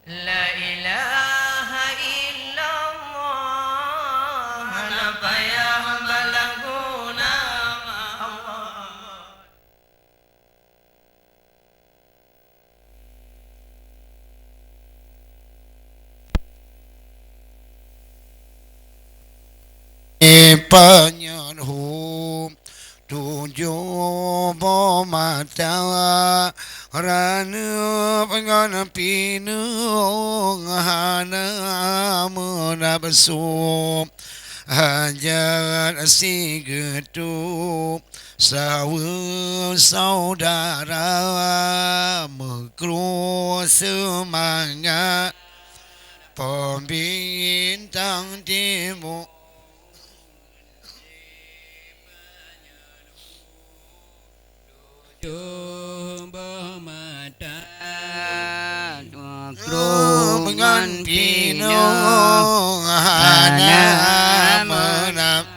La ilaha illallah. Apa yang berlaku nama Allah. Penyerhum tujuh mata rana pengan pinung hana menabsu hajat si getu sawa saudara mekru semangat pembintang timur mata dengan pinung hana menap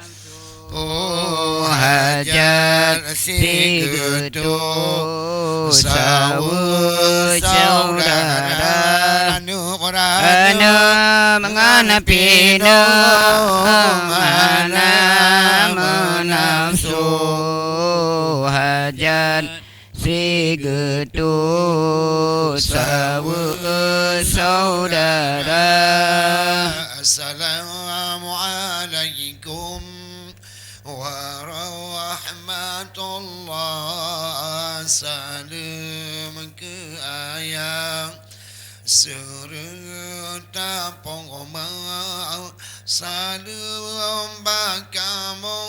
hajat si getu sawa saudara ana mengana pinung ana menafsu hajat si getu sawa saudara. Assalamualaikum warahmatullah. Salam ke ayah serta pengomong salam bakamu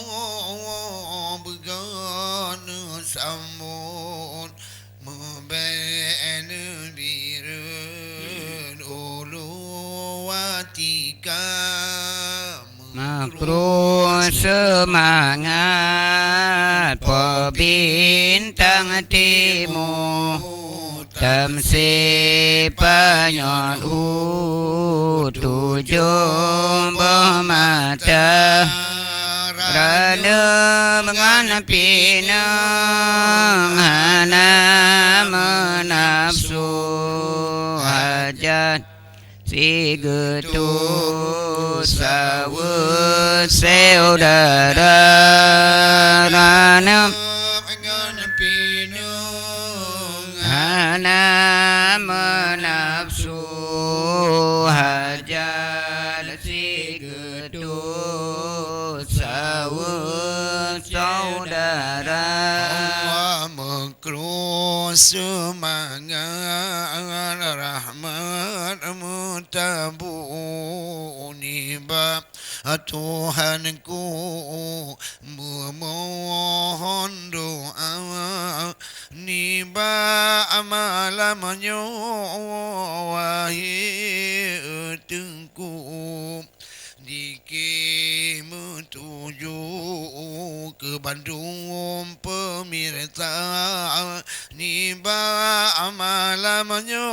begana sambut membeli birun ulu watika Makro semangat pebintang timur tamsi panyon tujuh mata rana mengan pinang hana menafsu hajat si getu sawa saudara rana hana menafsu hajat si getu sawa saudara. Allah mengkru semangat rahmat mutabuni bab Tuhanku memohon doa niba malamnya wahai tengku Diki menuju ke Bandung pemirsa niba malamnya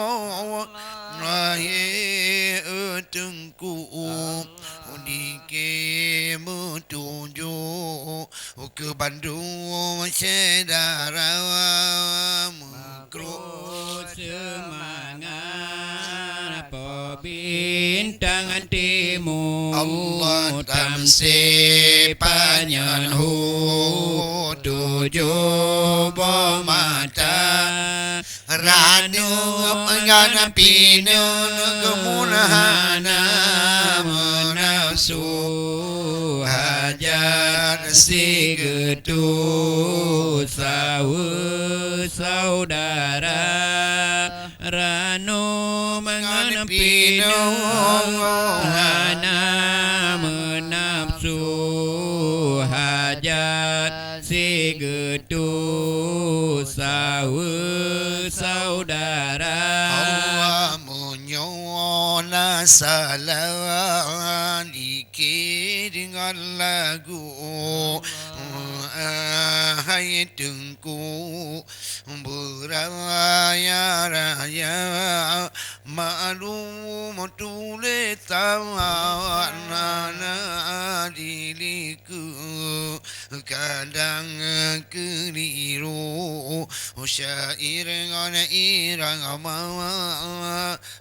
wahai tengku Diki menuju ke Bandung saudara mengkru semangat pebintang timur Allah tamsi panyanhu tujuh mata ranu pengan pinun kemunahana menafsu hajat si getu sawa saudara ranu mengan pinung hana menafsu hajat si getu sawa saudara. Allah menyona salam dikir dengan lagu hai tengku beraya-raya maklum tulis tawana diriku kadang keliru syair ngan irama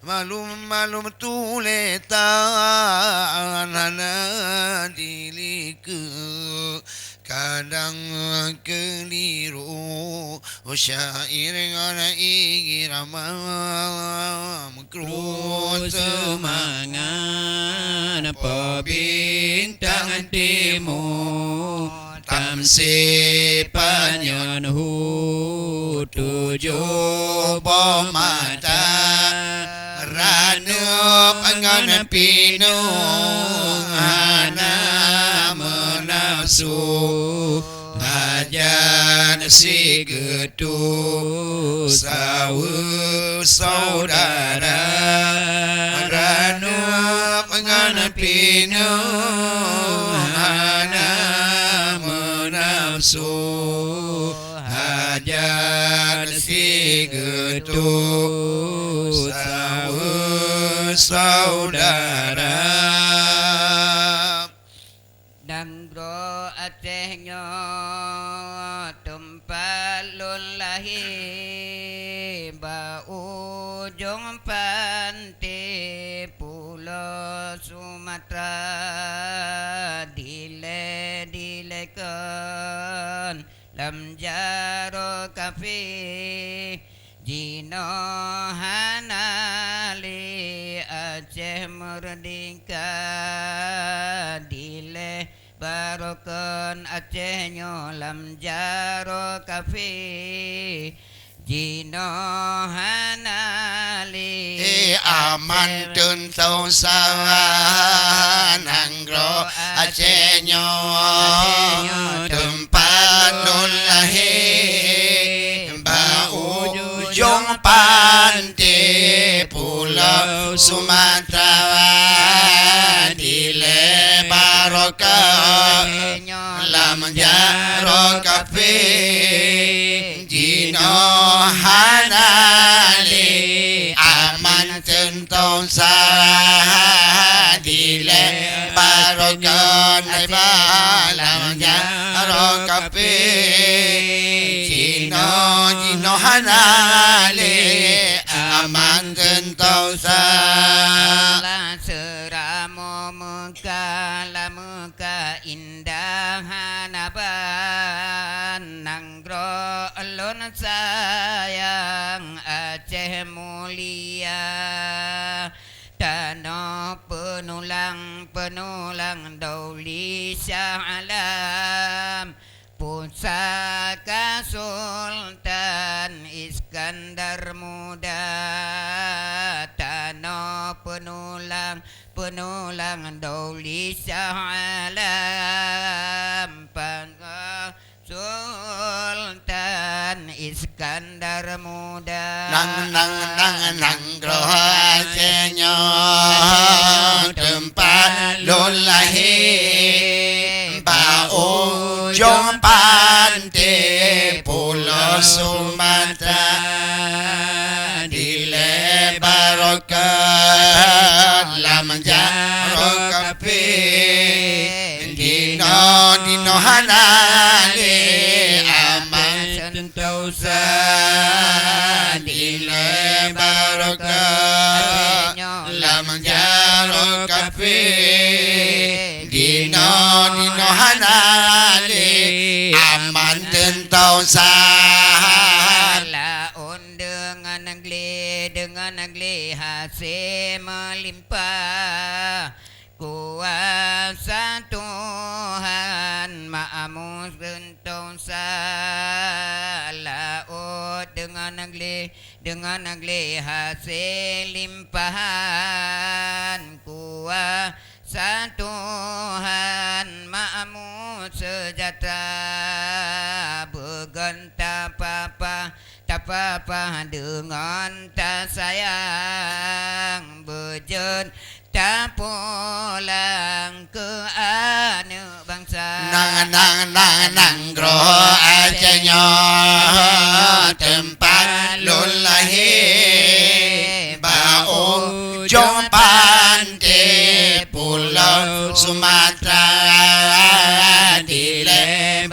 malum tulis tanana diliku kadang keliru syair ngan irama Kru semangat pebintang timur Tamsi panyon hu tujuh mata Rana pangan pinu Hana menafsu Hajan si getu Sawu saudara Rana pangan pinu Hana menafsu Hajan si getu saudara Dangro Acehnya tempat lulahi Bau ujung pantai Pulau Sumatera Dile-dilekan Lam jaro kafe Jino hanali Aceh merdeka Dile barokan Acehnya lam jaro kafe Jino hanali aman tun tau sawan Anggro Acehnya tempat nulahi Ujung pantai Pulau Sumatera Dile barokah lam jaro kafe Jino hanali aman tentong sah Dile barokah lam jaro kafe Jino hanale aman gentau Ala seramo muka la muka indah hanaban Nanggro alun sayang Aceh mulia Tanah penulang Dauli Syah Alam Pusaka Sultan Iskandar Muda Tanah penulang Dauli Syah Alam Pangga Sultan Iskandar Muda nang rohasenya tempat lulahi Bau ujung pantai Pulau Sumatera Dile barokah lam jaro kafe Dino hanale aman tentau sah Dile barokah lam jaro kafe Dino hanale aman tentau sah Laun dengan negeri hasil melimpah Kuasa Tuhan Ma'amu gentong Laut dengan negeri hasil limpahan Kuasa Tuhan Ma'amu sejahtera Bergenta papa tak apa dengan tak sayang Berjen tak pulang ke anak bangsa nang gro Acehnya tempat lulahi Bau ujung pantai Pulau Sumatera Dile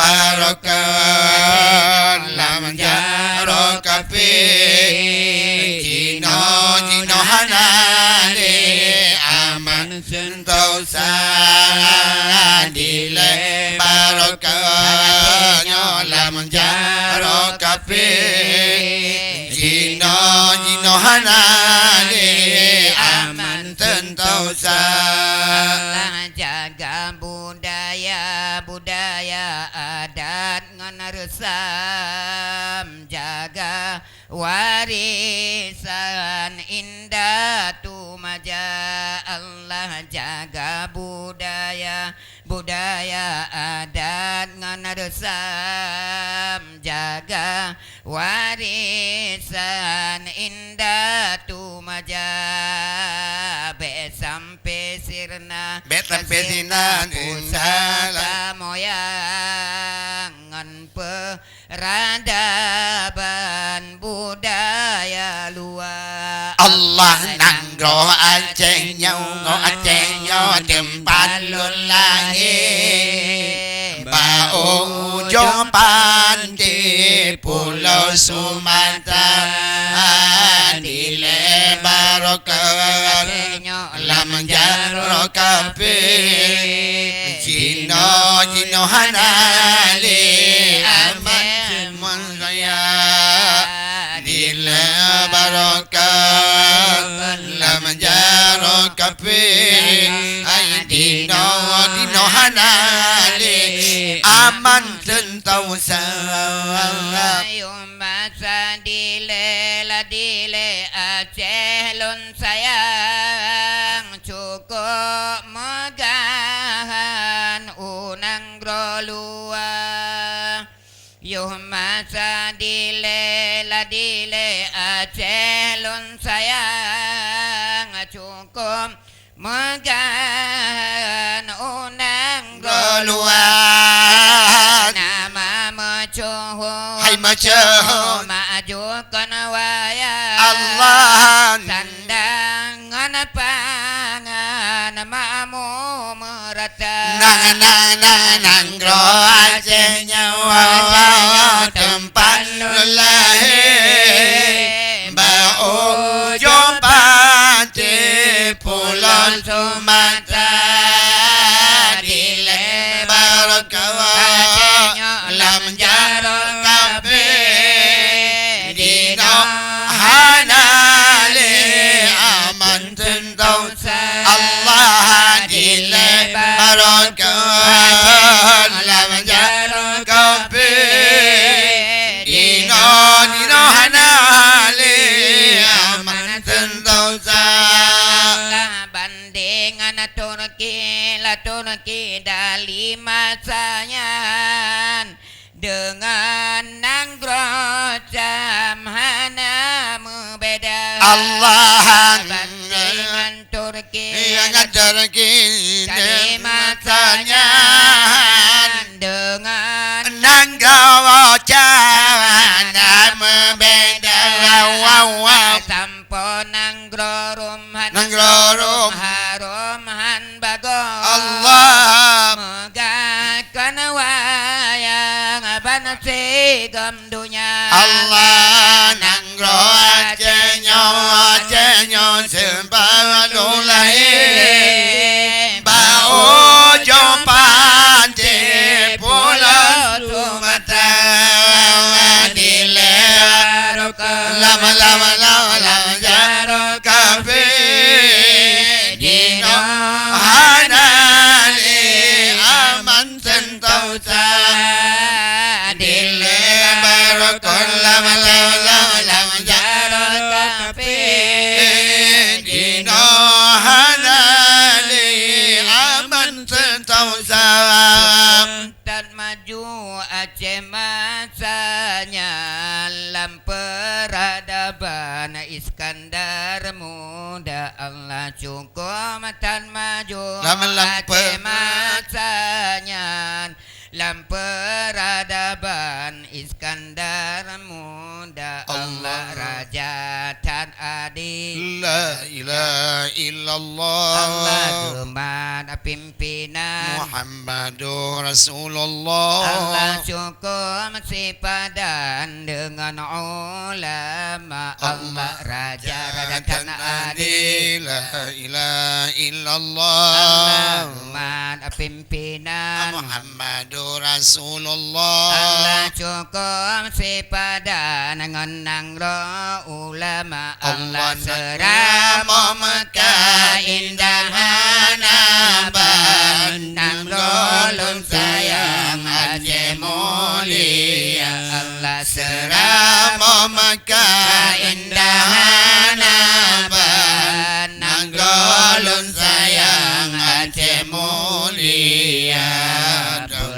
barokan lam jaro kafe Jino hanale aman sentosa dile barokan lam jaro kafe Jino hanale aman sentosa jaga budaya adat ngan resam jaga warisan indah tumaja Allah jaga budaya adat ngan resam jaga warisan indah tumaja be sampai sirna pusaka moyang ngan peradaban budaya luar Allah nanggro Aceh nyo tempat lulahi Bau ujung pantai Pulau Sumatera Dile barokan lam jaro kafe Jino hanale aman saya Dile barokan lam jaro kafe Dino hanale aman sentosa masa dile Aceh lun sayang cukup megahan unang grolua masa dile Aceh lun sayang cukup megahan unang grolua nama mecuh hai macuh majukan waya Allah sandangan pangan mamu merata nanggro Aceh nyawa tempat lulahi Bau ujung pantai Pulau Sumatera Dile barokan lam jaro kafe Dino hanale aman sentosa Allah dile barokan lam jaro kafe Dino hanale aman sentosa bandingan Turki dari masanya dengan nanggro jamhana membeda Allah bandingan Turki dari masanya dengan nanggro jamhana membeda tampo nanggro rumhan harum han bagus Allah megakan wayang banasi gamdunya Allah nanggro Aceh nyo sembah lulahi Bau ujung pantai Pulau Sumatera Dile lam jaro kafe Dino hanale aman sentosa Dile barokan lam jaro kafe Dino hanale aman sentosa dan maju Aceh masanya dalam peradaban Iskandar muda Allah cukup tan maju Aceh masanya dalam peradaban Iskandar muda Allah raja tan adik La ilaha illallah Allah Tuhan pimpinan Muhammadur Rasulullah Allah cukup sepadan dengan ulama Allah raja-raja dan adil La ilaha Allah illallah Tuhan pimpinan Muhammadur Rasulullah Allah cukup sepadan dengan nangro ulama Allah seramo Mekah indah hanaban nangro lun sayang Aceh mulia Allah seramo Seramo Mekah indah hanaban nangro lun sayang Aceh mulia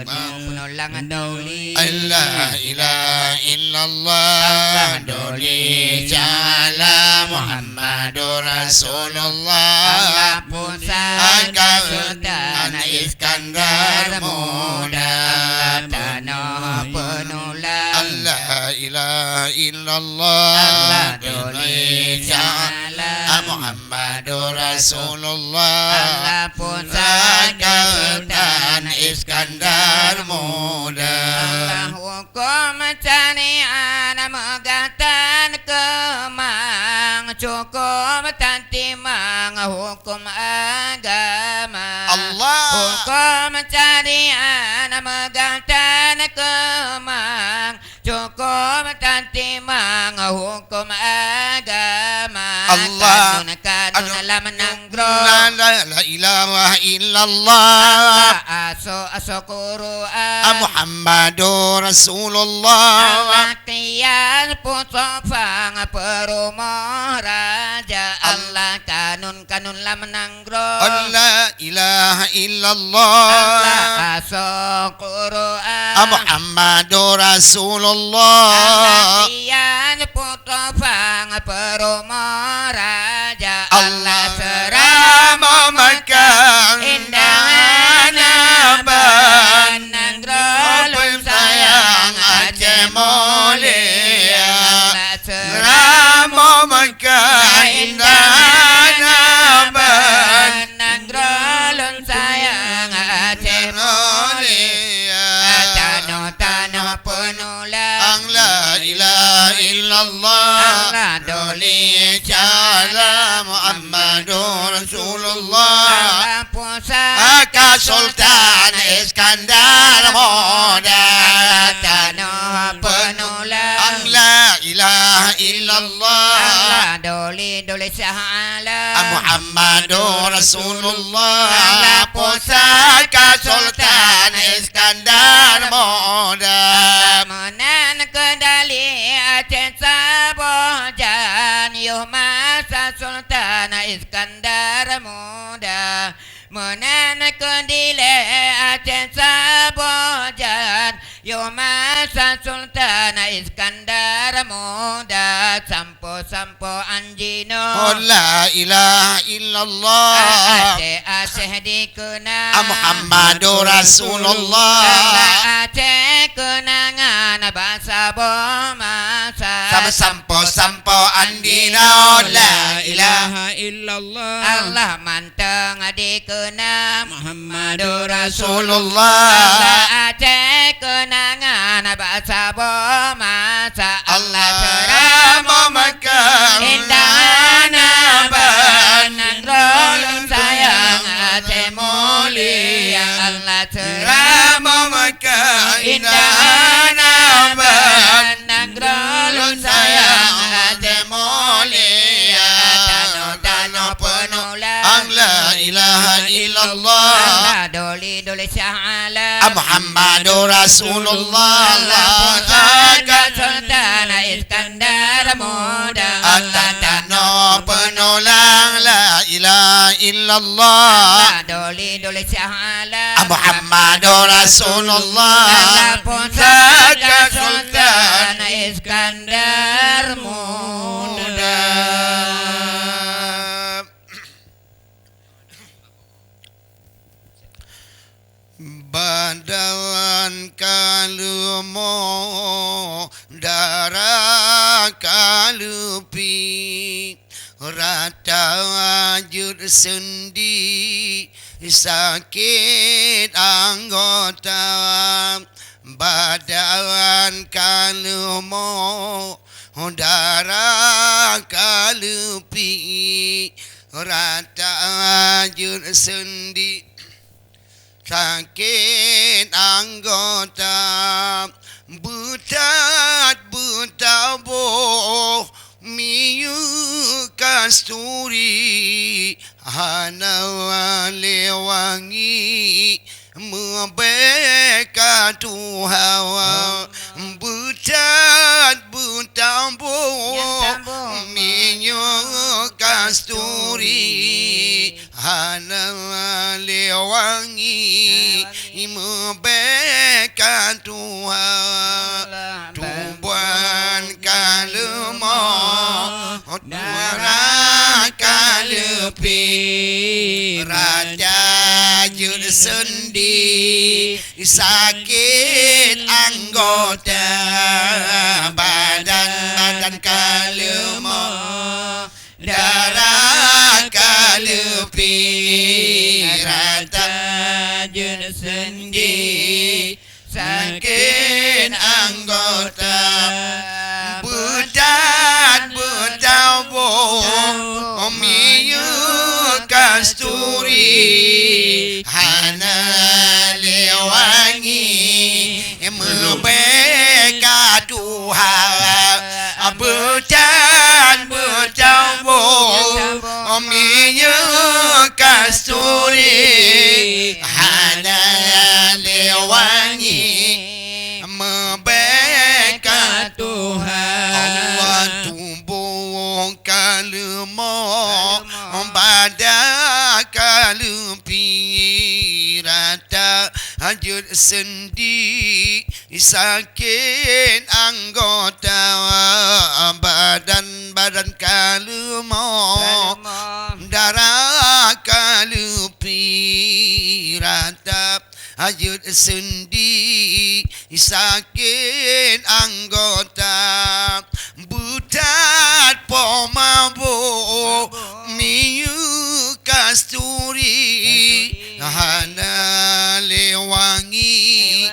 penulangan dauli La ilaha illallah Doli Jala Muhammadur Rasulullah Allah pusaka Sultan Iskandar Muda Allah tanah penulang La ilaha illallah Allah Doli Jala Muhammadur Rasulullah Allah pusaka Sultan Iskandar Muda Allah hukum carian megatan kemang cukup tantimang hukum agama Allah hukum carian megatan kemang cukup tantimang hukum agama Allah kadun lam nanggro La ilaha illallah aso Quran Muhammadur Rasulullah Latihan pusofang perumah raja Allah kanun lam nanggro La ilaha illallah Allah aso Quran Muhammadur Rasulullah Latihan pusofang perumah raja Allah seramo Mekah indah hanaban nanggro lun sayang Aceh mulia Seramo Mekah indah hanaban nanggro lun sayang Aceh mulia tanah penulang La ilaha illallah Allah doli Jala Muhammadur Rasulullah Allah pusaka Aka Sultan Iskandar Muda tanah penulang La ilaha illallah Allah doli sahala Muhammadur Rasulullah Allah Pusaka Sultan Iskandar Muda Menan kedali Aceh Sabojan Yuh masa Sultan Iskandar Muda Menan kedile Aceh Sabojan Yuh masa Sultan Iskandar Muda Sampo anjino La ilaha illallah Aceh dikenal Muhammadur Rasulullah Aceh kenangan bahasa bomasa Sampo andina La ilaha illallah Allah manteng dikenal Muhammadur Rasulullah Allah Aceh kenangan bahasa bomasa Allah Seramo Mekah indah hanaban rolun sayang Aceh mulia Allah Seramo Mekah indah hanaban rolun sayang Aceh mulia tanah penulang La ilaha illallah Allah doli syahala Muhammadur Rasulullah pusaka Sultan Iskandar Muda Allah tanah penulang La ilaha illallah Allah doli syahala Muhammadur Rasulullah Allah pusaka Sultan Iskandar Muda Badan kalumo darah kalupi tajud sendi sakit anggota badan kalemo darah kalupi rata tajud sendi sakit anggota butat butaboh miyu kasturi hana lewangi membeka tuhawa butat butaboh miyu kasturi hana lewangi membeka tuhawa tubuan kalemo dara kalupi raja jud sendi sakit anggota badan kalemo darah kalupi raja jud sendi sakit anggota budak butawo miyu kasturi hana lewangi membeka Tuhan budak butawo miyu kasturi hana lewangi membeka Tuhan Allah tubuh kalemo badan kalupi rata hajud sendi sakit anggota badan kalemo darah kalupi rata hajud sendi sakit anggota butat pomabo miyu kasturi hana lewangi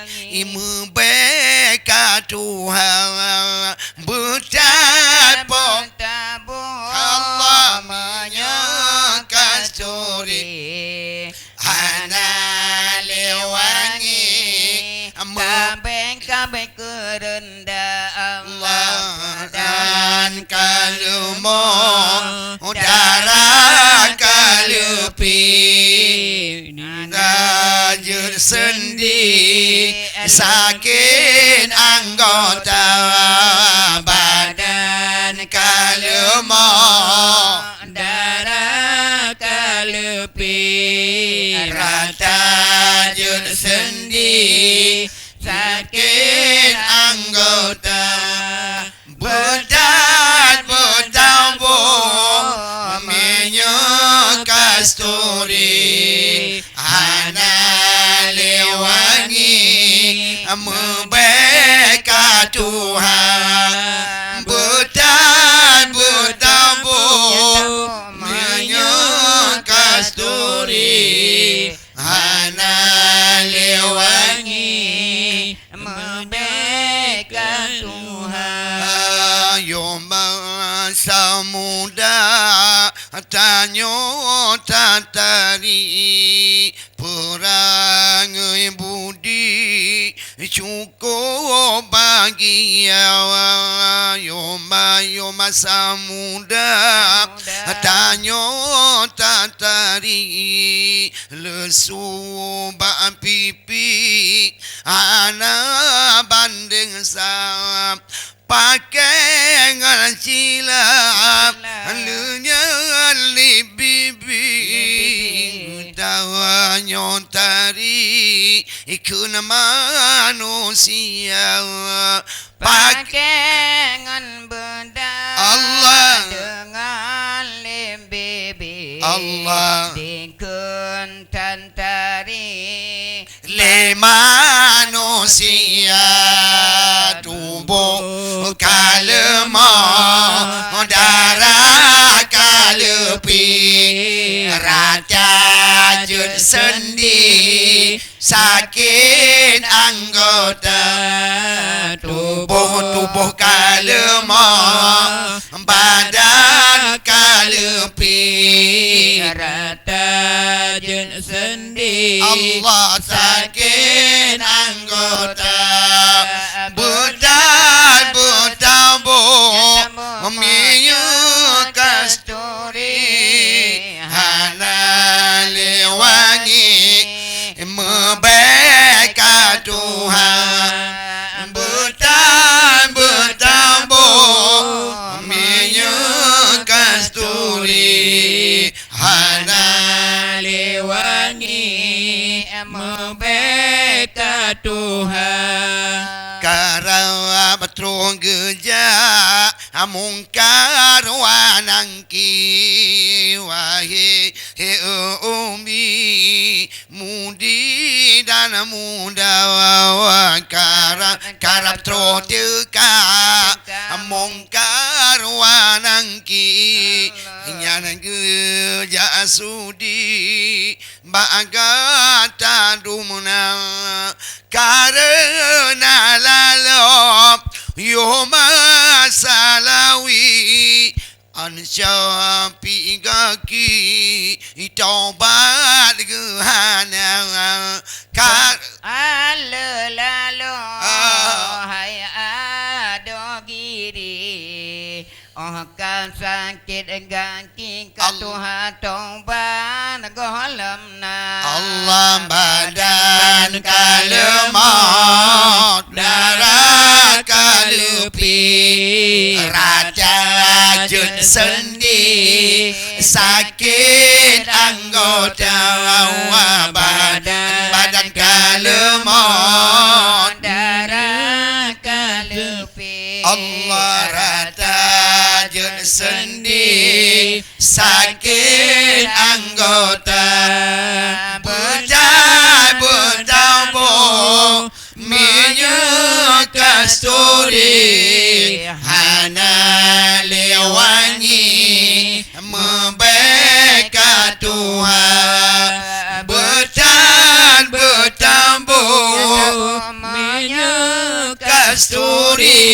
membeka Tuhan butat pomabo Allah menyakasturi hana lewangi kabeh kerendah Allah dan kalemo darah kalupi tajud sendi sakit anggota badan kalemo darah kalupi rata tajud sendi sakit anggota budak butawo minyu kasturi hana lewangi membeka Tuhan budak butawo minyu kasturi hana lewangi membeka Tuhan Yoma samuda tanyo tatari perangai budi cukup bagi Yoma samuda tanyo tatari lesu ba pipi ana banding sa pakai ngan silap lunya li bibi tawa nyontari ikun manusia pakai ngan benda Allah dengan lembibi Allah dikun tantari le manusia tubuh kalemo darah kalupi Raja Jun sendi sakit anggota tubuh kalemah badan kalepi Rata jen sendi Allah sakit anggota bedan bertabur minyak kasturi halal wangi membeka Tuhan bedan bertabur minyak kasturi halal wangi membeka Tuhan Kara betrong geja mungkar wanangki wahai umi mudi dan muda karap teka mungkar wanangki nyanan geja sudi bagata dumna karena lalop yoma salawi ansyapi gaki taubat gehana Lalu hai ado giri kan sakit gaki katuha taubat golamna Allah badan kalemot darah kalepi Raja Jun sendi sakit anggota badan kalemot darah kalepi Allah Raja Jun sendi sakit anggota bertabur minyak kasturi hana lewangi membeka Tuhan bertabur minyak kasturi